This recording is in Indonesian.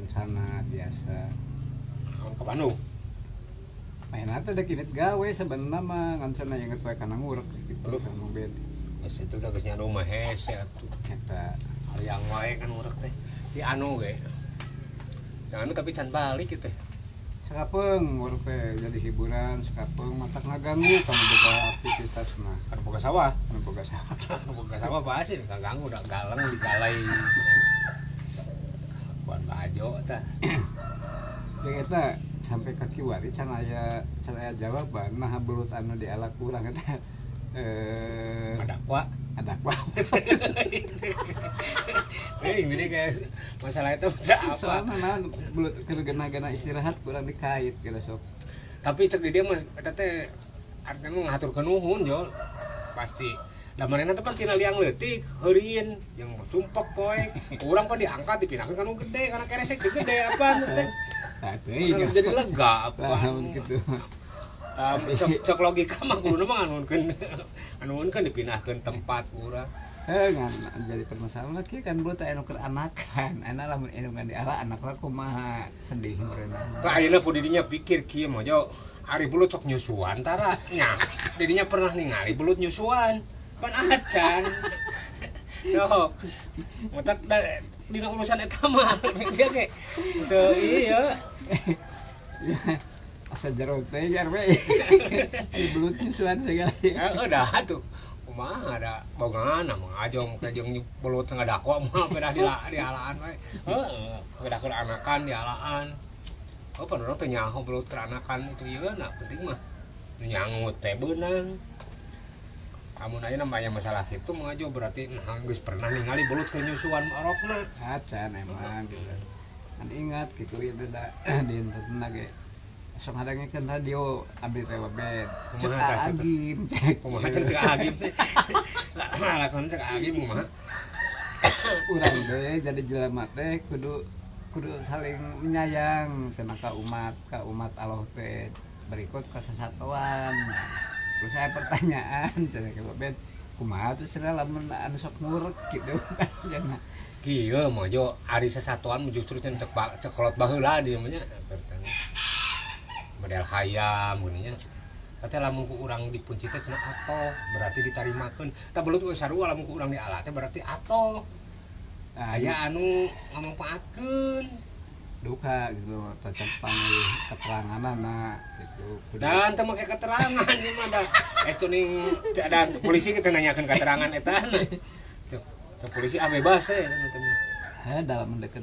sana biasa. Ke Bandung. Main teh da kinet gawe sebenarnya mah ngan sana yang ngetuai kana ngurek gitu sama bed. Geus itu udah geus nyanu mah hese atuh. Eta Yang wae kan urek teh. Di anu ge. Anu tapi can balik gitu. sakapeung ngurek teh jadi hiburan sakapeung matak ngaganggu kamu boga aktivitasna. Kan boga sawah. Anu boga sawah. Boga sawah pasti kaganggu udah galeng digalai. Buat bajo tah. Jeung eta sampai ka kiwari can aya jawaban nah belut anu dialak urang eta Madakwa. adakwa. Ini kayak masalah itu apa? Soalnya naon belut keur gena-gena istirahat kurang dikait kira sok. Tapi cek di dia mah eta teh artinya ngaturkeun nuhun Jol. Pasti. Da manehna teh pan tina liang leutik, heurieun jeung sumpek poe. Urang pan diangkat dipindahkeun ka nu gede karena keresek gede apaan teh. Tah teuing Jadi lega lamun apaan. kitu. Cek logika mah kudu mah anuun kan dipindahkeun tempat urang. Ngan jadi permasalahan lagi kan belut anu keur anakan. Ana lamun anu ngan diara anakna kumaha sedih meureunna. Ka ayeuna pu didinya pikir kieu mah Jo. Ari belut sok nyusuan tara nya. Didinya pernah ningali belut nyusuan. Pan acan. Yo. Mutak dina urusan eta mah dia ge teu ieu. Asa jero teh jar we. Ai belut nyusuan segala. Udah tuh. Kumaha ada bogangan mah ajong teh jeung belut tengah dakwa mah pedah di alaan we. Heeh, pedah keur anakan di alaan. Oh, padahal teh nyaho belut teranakan itu ieu na penting mah nu nyangut teh beunang. Amun aya namanya masalah kitu mah aja berarti nah geus pernah ningali belut keur nyusuan orokna. Acan emang gitu. Kan ingat gitu itu da di internet ge. Sok ngadengekeun radio abdi teh webet. Cek agim cek. Kumaha cek agim teh. Lakon cek agim kumaha. Urang teh jadi jelema teh kudu saling menyayang sama ka umat Allah teh berikut ka sasatuan. Terus saya pertanyaan cenah ke webet kumaha tuh cenah lamun anu sok ngurek gitu kan cenah. Kieu mah Jo ari sasatuan justru cek kolot baheula di nya bertanya. Model hayam geunya. Kata lamun ku urang dipunci teh cenah atoh berarti ditarimakeun. Tah belut we sarua lamun ku urang diala teh berarti atoh. Aya anu ngomongpaatkeun. Duka gitu tacap panggil keteranganana gitu. Dan teu make keterangan ieu mah da ning dan polisi kita nanyakeun keterangan eta na. Cek polisi bebas we cenah teh. Dalam mendekat